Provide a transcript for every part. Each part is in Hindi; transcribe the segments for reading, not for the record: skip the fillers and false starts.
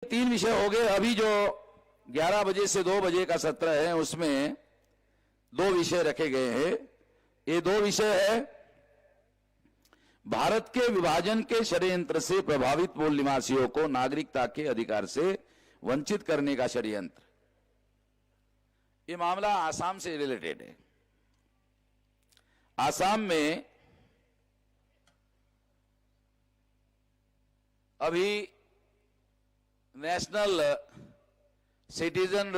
3 विषय हो गए। अभी जो 11 बजे से 2 बजे का सत्र है उसमें 2 विषय रखे गए हैं। ये 2 विषय है भारत के विभाजन के षड्यंत्र से प्रभावित मूल निवासियों को नागरिकता के अधिकार से वंचित करने का षड्यंत्र। ये मामला आसाम से रिलेटेड है। आसाम में अभी नेशनल सिटीजन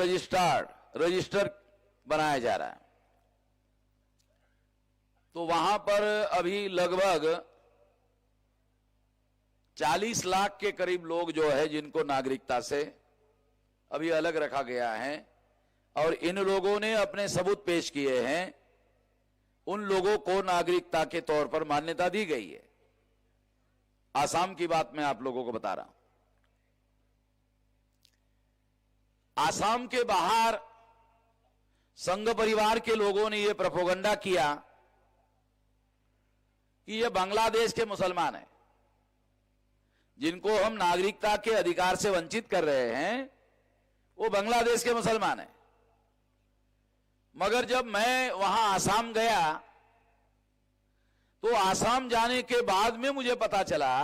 रजिस्टर बनाया जा रहा है। तो वहां पर अभी लगभग 40 लाख के करीब लोग जो है जिनको नागरिकता से अभी अलग रखा गया है और इन लोगों ने अपने सबूत पेश किए हैं। उन लोगों को नागरिकता के तौर पर मान्यता दी गई है। आसाम की बात मैं आप लोगों को बता रहा हूं। आसाम के बाहर संघ परिवार के लोगों ने यह प्रोपेगेंडा किया कि ये बांग्लादेश के मुसलमान हैं जिनको हम नागरिकता के अधिकार से वंचित कर रहे हैं, वो बांग्लादेश के मुसलमान हैं। मगर जब मैं वहां आसाम गया तो आसाम जाने के बाद में मुझे पता चला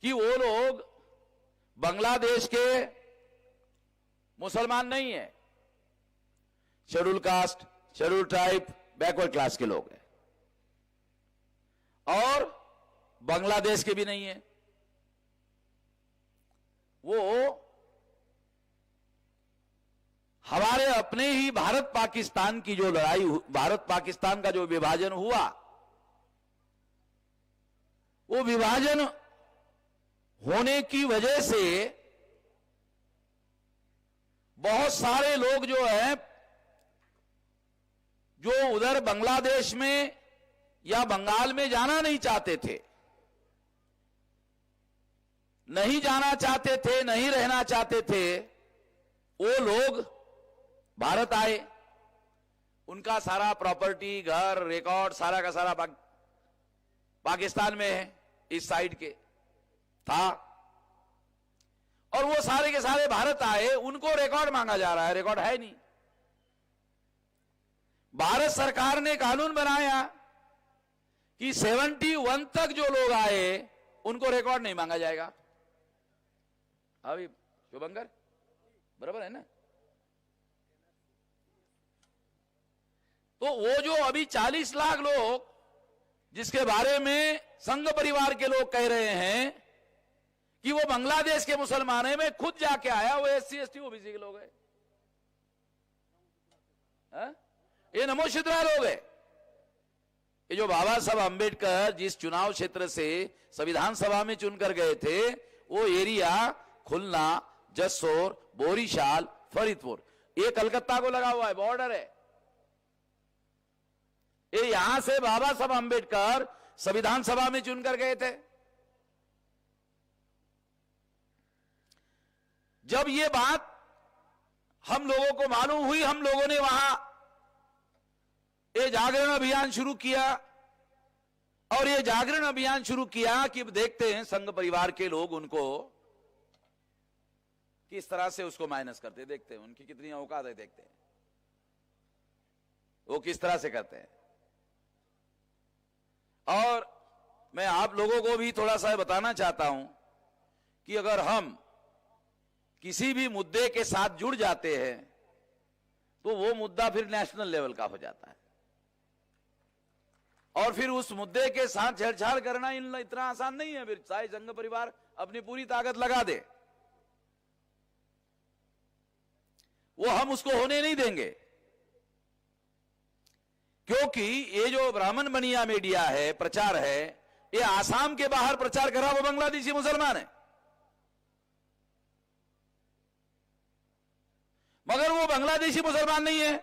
कि वो लोग बांग्लादेश के मुसलमान नहीं है, schedule caste, schedule tribe, backward class के लोग हैं और बांग्लादेश के भी नहीं है। वो हमारे अपने ही भारत पाकिस्तान की जो लड़ाई, भारत पाकिस्तान का जो विभाजन हुआ, वो विभाजन होने की वजह से बहुत सारे लोग जो है जो उधर बांग्लादेश में या बंगाल में जाना नहीं चाहते थे, नहीं जाना चाहते थे, नहीं रहना चाहते थे, वो लोग भारत आए। उनका सारा प्रॉपर्टी, घर, रिकॉर्ड सारा का सारा पाकिस्तान में है, इस साइड के था और वो सारे के सारे भारत आए। उनको रिकॉर्ड मांगा जा रहा है, रिकॉर्ड है नहीं। भारत सरकार ने कानून बनाया कि 71 तक जो लोग आए उनको रिकॉर्ड नहीं मांगा जाएगा। अभी शुभंकर बराबर है ना? तो वो जो अभी 40 लाख लोग जिसके बारे में संघ परिवार के लोग कह रहे हैं कि वो बांग्लादेश के मुसलमान है, मैं खुद जाके आया, वो SC ST OBC के लोग हैं। ये नमोशिद्रा लोग है। ये जो बाबा साहब अंबेडकर जिस चुनाव क्षेत्र से संविधान सभा में चुनकर गए थे, वो एरिया खुलना, जसोर, बोरीशाल, फरीदपुर, ये कलकत्ता को लगा हुआ है, बॉर्डर है। ये यहां से बाबा साहब अंबेडकर संविधान सभा में चुनकर गए थे। जब ये बात हम लोगों को मालूम हुई, हम लोगों ने वहां ये जागरण अभियान शुरू किया और ये जागरण अभियान शुरू किया कि देखते हैं संघ परिवार के लोग उनको किस तरह से उसको माइनस करते, देखते हैं उनकी कितनी औकात है, देखते हैं वो किस तरह से करते हैं। और मैं आप लोगों को भी थोड़ा सा बताना चाहता हूं कि अगर हम किसी भी मुद्दे के साथ जुड़ जाते हैं तो वो मुद्दा फिर नेशनल लेवल का हो जाता है और फिर उस मुद्दे के साथ छेड़छाड़ करना इतना आसान नहीं है। फिर चाहे संघ परिवार अपनी पूरी ताकत लगा दे, वो हम उसको होने नहीं देंगे। क्योंकि ये जो ब्राह्मण बनिया मीडिया है, प्रचार है, ये आसाम के बाहर प्रचार करा वो बांग्लादेशी मुसलमान है, मगर वो बांग्लादेशी मुसलमान नहीं है।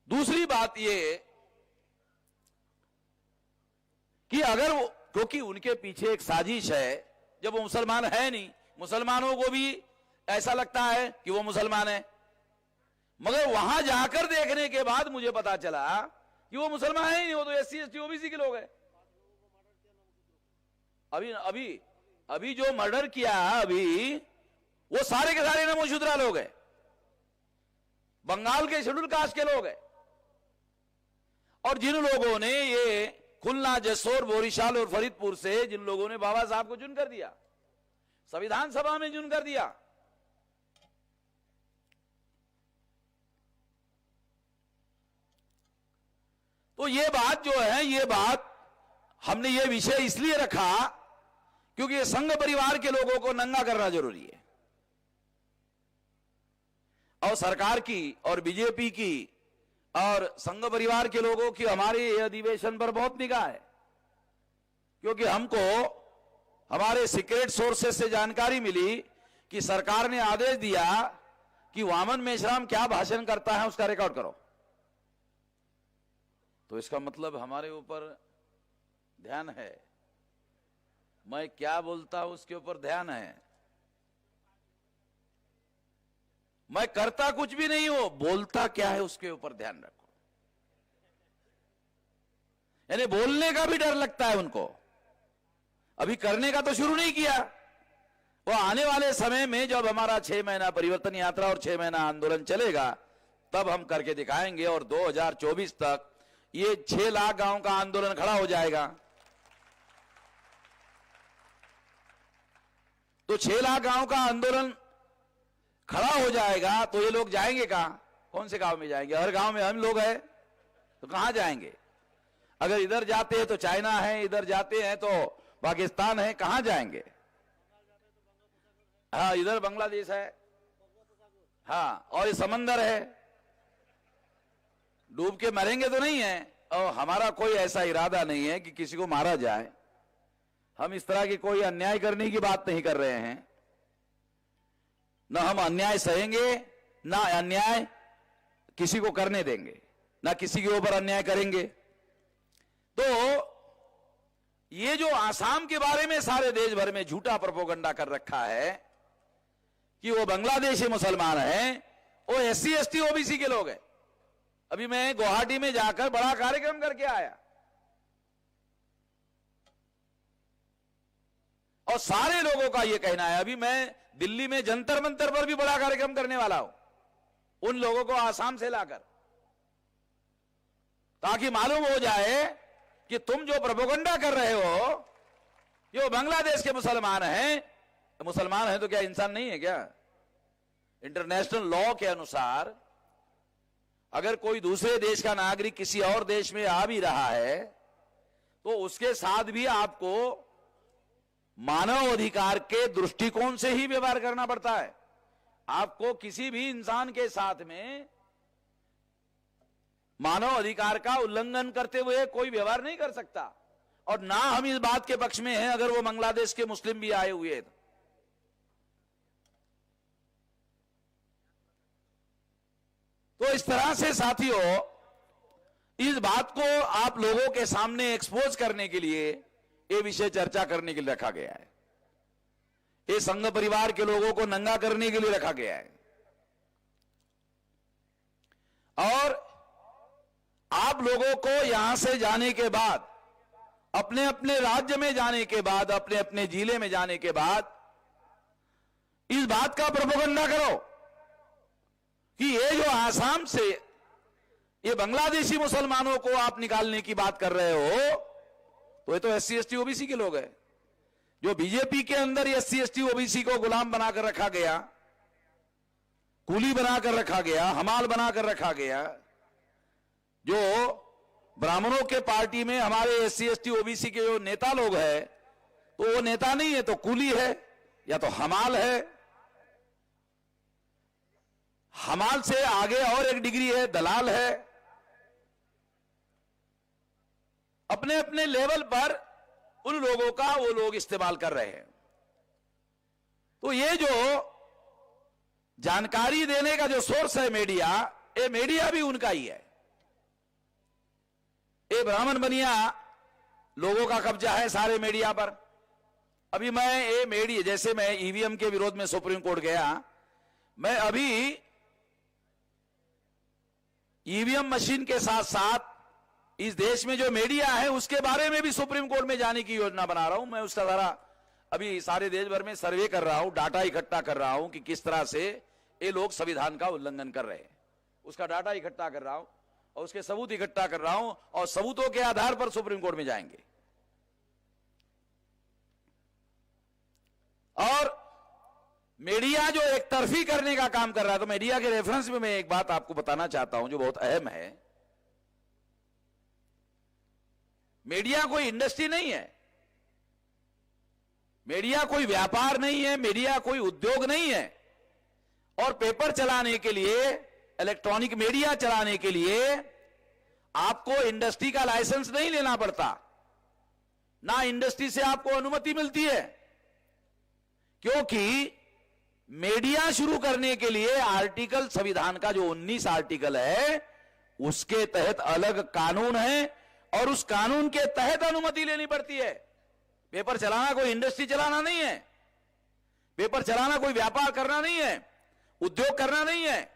दूसरी बात ये कि अगर वो, क्योंकि उनके पीछे एक साजिश है, जब वो मुसलमान है नहीं, मुसलमानों को भी ऐसा लगता है कि वो मुसलमान है, मगर वहां जाकर देखने के बाद मुझे पता चला कि वो मुसलमान है ही नहीं, वो तो SC ST OBC के लोग हैं। अभी अभी अभी जो मर्डर किया अभी, वो सारे के सारे नमोशूद्रा लोग हैं, बंगाल के शेड्यूल कास्ट के लोग हैं। और जिन लोगों ने ये खुलना, जसोर, बोरीशाल और फरीदपुर से जिन लोगों ने बाबा साहब को चुन कर दिया, संविधान सभा में चुन कर दिया, तो ये बात जो है, ये बात हमने ये विषय इसलिए रखा क्योंकि ये संघ परिवार के लोगों को नंगा करना जरूरी है। और सरकार की और बीजेपी की और संघ परिवार के लोगों की हमारे अधिवेशन पर बहुत निगाह है, क्योंकि हमको हमारे सीक्रेट सोर्सेस से जानकारी मिली कि सरकार ने आदेश दिया कि वामन मेश्राम क्या भाषण करता है उसका रिकॉर्ड करो। तो इसका मतलब हमारे ऊपर ध्यान है, मैं क्या बोलता हूं उसके ऊपर ध्यान है। मैं करता कुछ भी नहीं हूं, बोलता क्या है उसके ऊपर ध्यान रखो। यानी बोलने का भी डर लगता है उनको, अभी करने का तो शुरू नहीं किया। वो आने वाले समय में जब हमारा 6 महीना परिवर्तन यात्रा और 6 महीना आंदोलन चलेगा तब हम करके दिखाएंगे, और 2024 तक ये 6 लाख गांव का आंदोलन खड़ा हो जाएगा। तो 6 लाख गांव का आंदोलन खड़ा हो जाएगा तो ये लोग जाएंगे कहां? कौन से गांव में जाएंगे? हर गांव में हम लोग हैं तो कहां जाएंगे? अगर इधर जाते हैं तो चाइना है, इधर जाते हैं तो पाकिस्तान है, कहां जाएंगे? हाँ, इधर बांग्लादेश है, हाँ, और ये समंदर है, डूब के मरेंगे तो नहीं है। और हमारा कोई ऐसा इरादा नहीं है कि किसी को मारा जाए, हम इस तरह की कोई अन्याय करने की बात नहीं कर रहे हैं। न हम अन्याय सहेंगे, ना अन्याय किसी को करने देंगे, ना किसी के ऊपर अन्याय करेंगे। तो ये जो आसाम के बारे में सारे देश भर में झूठा प्रोपेगेंडा कर रखा है कि वो बांग्लादेशी मुसलमान हैं, वो SC ST OBC के लोग हैं। अभी मैं गुवाहाटी में जाकर बड़ा कार्यक्रम करके आया और सारे लोगों का यह कहना है, अभी मैं दिल्ली में जंतर मंतर पर भी बड़ा कार्यक्रम करने वाला हूं उन लोगों को आसाम से लाकर, ताकि मालूम हो जाए कि तुम जो प्रोपेगेंडा कर रहे हो ये बांग्लादेश के मुसलमान हैं। मुसलमान हैं तो क्या इंसान नहीं है क्या? इंटरनेशनल लॉ के अनुसार अगर कोई दूसरे देश का नागरिक किसी और देश में आ भी रहा है तो उसके साथ भी आपको मानव अधिकार के दृष्टिकोण से ही व्यवहार करना पड़ता है। आपको किसी भी इंसान के साथ में मानव अधिकार का उल्लंघन करते हुए कोई व्यवहार नहीं कर सकता। और ना हम इस बात के पक्ष में हैं अगर वो बांग्लादेश के मुस्लिम भी आए हुए हैं। तो इस तरह से साथियों, इस बात को आप लोगों के सामने एक्सपोज करने के लिए ये विषय चर्चा करने के लिए रखा गया है। ये संघ परिवार के लोगों को नंगा करने के लिए रखा गया है। और आप लोगों को यहां से जाने के बाद, अपने अपने राज्य में जाने के बाद, अपने अपने जिले में जाने के बाद इस बात का प्रोपेगेंडा करो कि ये जो आसाम से ये बांग्लादेशी मुसलमानों को आप निकालने की बात कर रहे हो तो ये तो SC ST OBC के लोग हैं। जो बीजेपी के अंदर SC ST OBC को गुलाम बनाकर रखा गया, कूली बनाकर रखा गया, हमाल बनाकर रखा गया। जो ब्राह्मणों के पार्टी में हमारे SC ST OBC के जो नेता लोग हैं तो वो नेता नहीं है तो कूली है या तो हमाल है। हमाल से आगे और एक डिग्री है, दलाल है। अपने अपने लेवल पर उन लोगों का वो लोग इस्तेमाल कर रहे हैं। तो ये जो जानकारी देने का जो सोर्स है मीडिया, ये मीडिया भी उनका ही है। ये ब्राह्मण बनिया लोगों का कब्जा है सारे मीडिया पर। अभी मैं ये मीडिया, जैसे मैं EVM के विरोध में सुप्रीम कोर्ट गया, मैं अभी EVM मशीन के साथ साथ इस देश में जो मीडिया है उसके बारे में भी सुप्रीम कोर्ट में जाने की योजना बना रहा हूं मैं। उसका सारा अभी सारे देश भर में सर्वे कर रहा हूं, डाटा इकट्ठा कर रहा हूं कि किस तरह से ये लोग संविधान का उल्लंघन कर रहे हैं। उसका डाटा इकट्ठा कर रहा हूं और उसके सबूत इकट्ठा कर रहा हूं और सबूतों के आधार पर सुप्रीम कोर्ट में जाएंगे। और मीडिया जो एक तरफी करने का काम कर रहा है, तो मीडिया के रेफरेंस में मैं एक बात आपको बताना चाहता हूं जो बहुत अहम है। मीडिया कोई इंडस्ट्री नहीं है, मीडिया कोई व्यापार नहीं है, मीडिया कोई उद्योग नहीं है। और पेपर चलाने के लिए, इलेक्ट्रॉनिक मीडिया चलाने के लिए आपको इंडस्ट्री का लाइसेंस नहीं लेना पड़ता, ना इंडस्ट्री से आपको अनुमति मिलती है, क्योंकि मीडिया शुरू करने के लिए आर्टिकल, संविधान का जो 19 आर्टिकल है उसके तहत अलग कानून है और उस कानून के तहत अनुमति लेनी पड़ती है। पेपर चलाना कोई इंडस्ट्री चलाना नहीं है, पेपर चलाना कोई व्यापार करना नहीं है, उद्योग करना नहीं है।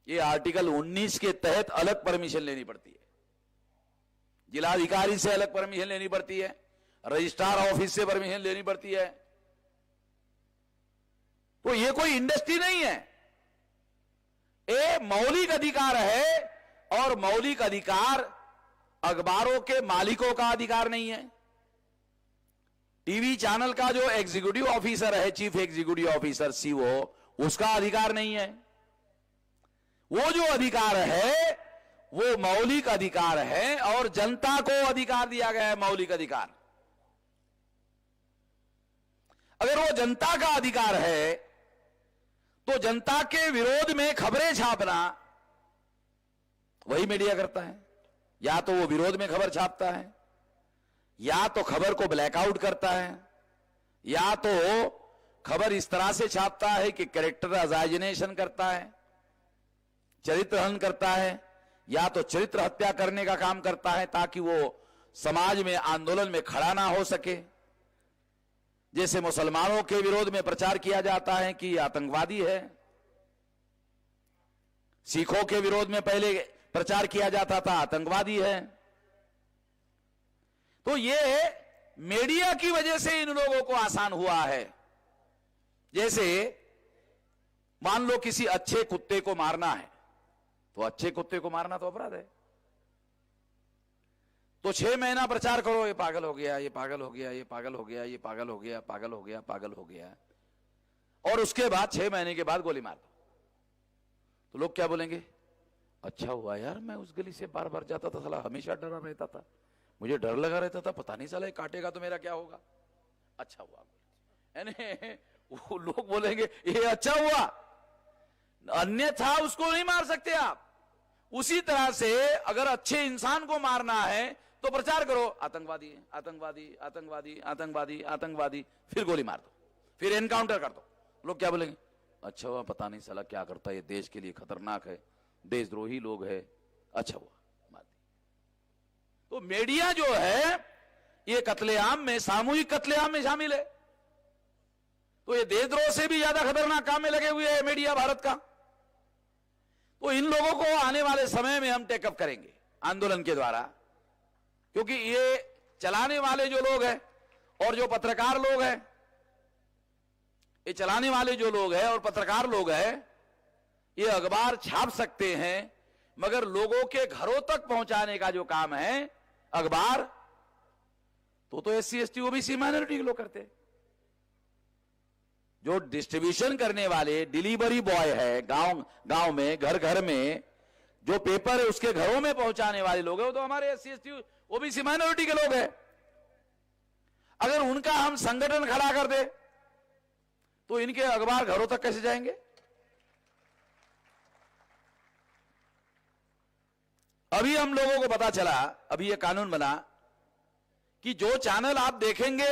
यह आर्टिकल 19 के तहत अलग परमिशन लेनी पड़ती है, जिलाधिकारी से अलग परमिशन लेनी पड़ती है, रजिस्ट्रार ऑफिस से परमिशन लेनी पड़ती है। तो यह कोई इंडस्ट्री नहीं है, ये मौलिक अधिकार है। और मौलिक अधिकार अखबारों के मालिकों का अधिकार नहीं है। टीवी चैनल का जो एग्जीक्यूटिव ऑफिसर है, चीफ एग्जीक्यूटिव ऑफिसर सीओ, उसका अधिकार नहीं है। वो जो अधिकार है वो मौलिक अधिकार है और जनता को अधिकार दिया गया है, मौलिक अधिकार। अगर वो जनता का अधिकार है तो जनता के विरोध में खबरें छापना वही मीडिया करता है। या तो वो विरोध में खबर छापता है, या तो खबर को ब्लैकआउट करता है, या तो खबर इस तरह से छापता है कि कैरेक्टर असासिनेशन करता है, चरित्र हनन करता है, या तो चरित्र हत्या करने का काम करता है ताकि वो समाज में आंदोलन में खड़ा ना हो सके। जैसे मुसलमानों के विरोध में प्रचार किया जाता है कि आतंकवादी है, सिखों के विरोध में पहले प्रचार किया जाता था आतंकवादी है। तो ये मीडिया की वजह से इन लोगों को आसान हुआ है। जैसे मान लो किसी अच्छे कुत्ते को मारना है, तो अच्छे कुत्ते को मारना तो अपराध है, तो 6 महीना प्रचार करो, ये पागल हो गया, ये पागल हो गया, ये पागल हो गया, ये पागल हो गया, पागल हो गया, पागल हो गया, और उसके बाद 6 महीने के बाद गोली मार दो। तो लोग क्या बोलेंगे? अच्छा हुआ यार, मैं उस गली से बार बार जाता था, साला हमेशा डरा रहता था, मुझे डर लगा रहता था, पता नहीं साला काटेगा तो मेरा क्या होगा। अच्छा हुआ, यानी वो लोग बोलेंगे ये अच्छा हुआ, अन्यथा उसको नहीं मार सकते आप। उसी तरह से अगर अच्छे इंसान को मारना है तो प्रचार करो आतंकवादी आतंकवादी आतंकवादी आतंकवादी आतंकवादी, फिर गोली मार दो, फिर एनकाउंटर कर दो। लोग क्या बोलेंगे? अच्छा हुआ, पता नहीं साला क्या करता है, ये देश के लिए खतरनाक है, देशद्रोही लोग है, अच्छा हुआ मार दी। तो मीडिया जो है ये कत्लेआम में, सामूहिक कत्लेआम में शामिल है। तो ये देशद्रोह से भी ज्यादा खतरनाक काम में लगे हुए है मीडिया भारत का। तो इन लोगों को आने वाले समय में हम टेकअप करेंगे आंदोलन के द्वारा, क्योंकि ये चलाने वाले जो लोग हैं और जो पत्रकार लोग हैं, ये चलाने वाले जो लोग हैं और पत्रकार लोग हैं, ये अखबार छाप सकते हैं, मगर लोगों के घरों तक पहुंचाने का जो काम है अखबार, तो SC ST OBC माइनॉरिटी के लोग करते हैं। जो डिस्ट्रीब्यूशन करने वाले डिलीवरी बॉय है गांव गांव में, घर घर में जो पेपर है उसके घरों में पहुंचाने वाले लोग हैं, वो तो हमारे SC ST OBC माइनॉरिटी के लोग हैं। अगर उनका हम संगठन खड़ा कर दे तो इनके अखबार घरों तक कैसे जाएंगे? अभी हम लोगों को पता चला, अभी ये कानून बना कि जो चैनल आप देखेंगे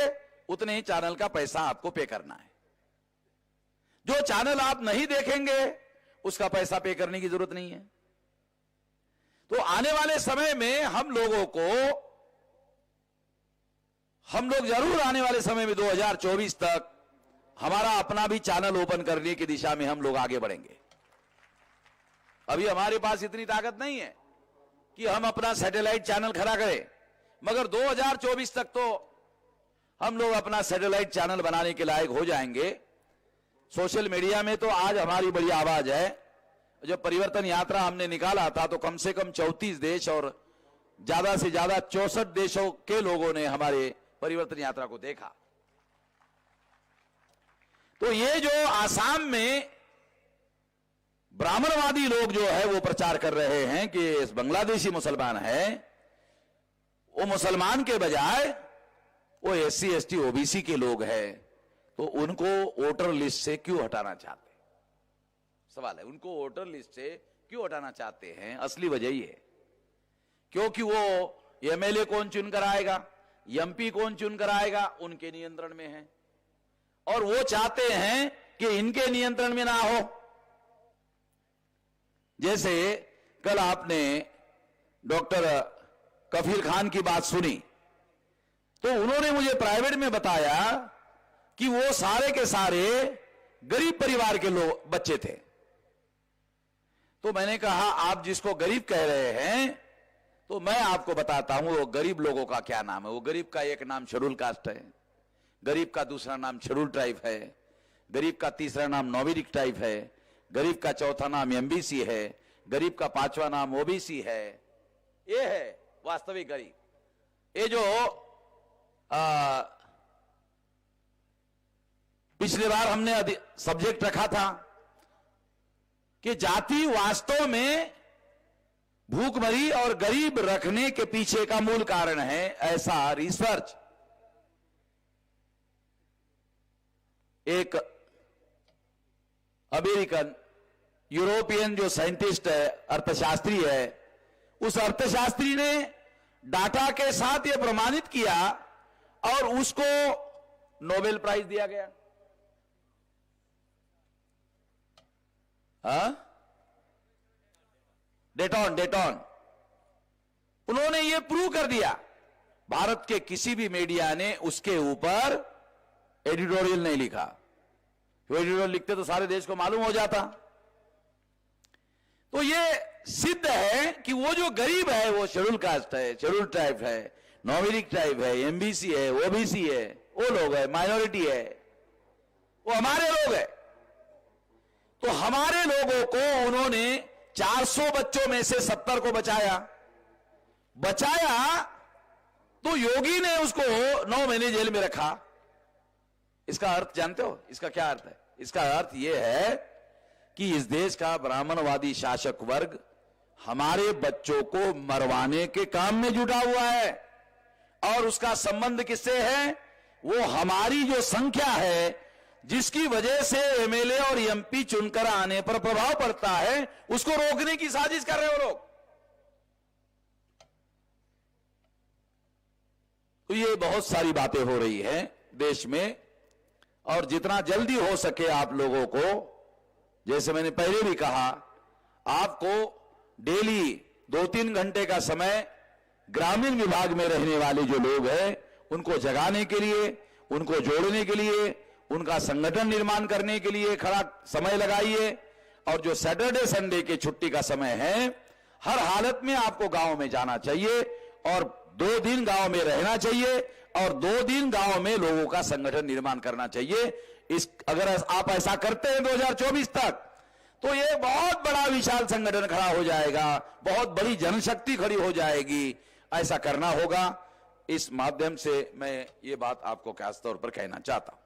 उतने ही चैनल का पैसा आपको पे करना है, जो चैनल आप नहीं देखेंगे उसका पैसा पे करने की जरूरत नहीं है। तो आने वाले समय में हम लोग जरूर आने वाले समय में 2024 तक हमारा अपना भी चैनल ओपन करने की दिशा में हम लोग आगे बढ़ेंगे। अभी हमारे पास इतनी ताकत नहीं है कि हम अपना सैटेलाइट चैनल खड़ा करें, मगर 2024 तक तो हम लोग अपना सैटेलाइट चैनल बनाने के लायक हो जाएंगे। सोशल मीडिया में तो आज हमारी बड़ी आवाज है। जब परिवर्तन यात्रा हमने निकाला था तो कम से कम 34 देश और ज्यादा से ज्यादा 64 देशों के लोगों ने हमारे परिवर्तन यात्रा को देखा। तो ये जो आसाम में ब्राह्मणवादी लोग जो है वो प्रचार कर रहे हैं कि इस बांग्लादेशी मुसलमान है, वो मुसलमान के बजाय वो SC ST OBC के लोग हैं, तो उनको वोटर लिस्ट से क्यों हटाना चाहते हैं? सवाल है, उनको वोटर लिस्ट से क्यों हटाना चाहते हैं? असली वजह ही है क्योंकि वो MLA कौन चुन कर आएगा, MP कौन चुन कर आएगा, उनके नियंत्रण में है, और वो चाहते हैं कि इनके नियंत्रण में ना हो। जैसे कल आपने डॉक्टर कफील खान की बात सुनी, तो उन्होंने मुझे प्राइवेट में बताया कि वो सारे के सारे गरीब परिवार के लोग बच्चे थे। तो मैंने कहा आप जिसको गरीब कह रहे हैं, तो मैं आपको बताता हूं वो गरीब लोगों का क्या नाम है। वो गरीब का एक नाम शेड्यूल कास्ट है, गरीब का दूसरा नाम शेड्यूल ट्राइब है, गरीब का तीसरा नाम नोमिडिक ट्राइब है, गरीब का चौथा नाम MBC है, गरीब का पांचवा नाम OBC है। ये है वास्तविक गरीब। ये जो पिछली बार हमने सब्जेक्ट रखा था कि जाति वास्तव में भूखमरी और गरीब रखने के पीछे का मूल कारण है, ऐसा रिसर्च एक अमेरिकन यूरोपियन जो साइंटिस्ट है, अर्थशास्त्री है, उस अर्थशास्त्री ने डाटा के साथ यह प्रमाणित किया और उसको नोबेल प्राइज दिया गया। डेटॉन उन्होंने यह प्रूव कर दिया। भारत के किसी भी मीडिया ने उसके ऊपर एडिटोरियल नहीं लिखा। वो एडिटोरियल लिखते तो सारे देश को मालूम हो जाता। तो ये सिद्ध है कि वो जो गरीब है वो शेड्यूल कास्ट है, शेड्यूल ट्राइब है, नोमिडिक ट्राइब है, MBC है, OBC है, वो लोग है, माइनॉरिटी है, वो हमारे लोग है। तो हमारे लोगों को उन्होंने 400 बच्चों में से 70 को बचाया तो योगी ने उसको 9 महीने जेल में रखा। इसका अर्थ जानते हो? इसका क्या अर्थ है? इसका अर्थ यह है कि इस देश का ब्राह्मणवादी शासक वर्ग हमारे बच्चों को मरवाने के काम में जुटा हुआ है। और उसका संबंध किससे है? वो हमारी जो संख्या है, जिसकी वजह से MLA और MP चुनकर आने पर प्रभाव पड़ता है, उसको रोकने की साजिश कर रहे हो लोग। तो ये बहुत सारी बातें हो रही हैं देश में, और जितना जल्दी हो सके आप लोगों को, जैसे मैंने पहले भी कहा, आपको डेली 2-3 घंटे का समय ग्रामीण विभाग में रहने वाले जो लोग हैं उनको जगाने के लिए, उनको जोड़ने के लिए, उनका संगठन निर्माण करने के लिए खड़ा समय लगाइए। और जो सैटरडे संडे के छुट्टी का समय है, हर हालत में आपको गांव में जाना चाहिए और 2 दिन गांव में रहना चाहिए और 2 दिन गांव में लोगों का संगठन निर्माण करना चाहिए। अगर आप ऐसा करते हैं 2024 तक, तो ये बहुत बड़ा विशाल संगठन खड़ा हो जाएगा, बहुत बड़ी जनशक्ति खड़ी हो जाएगी। ऐसा करना होगा। इस माध्यम से मैं ये बात आपको खास तौर पर कहना चाहता हूं।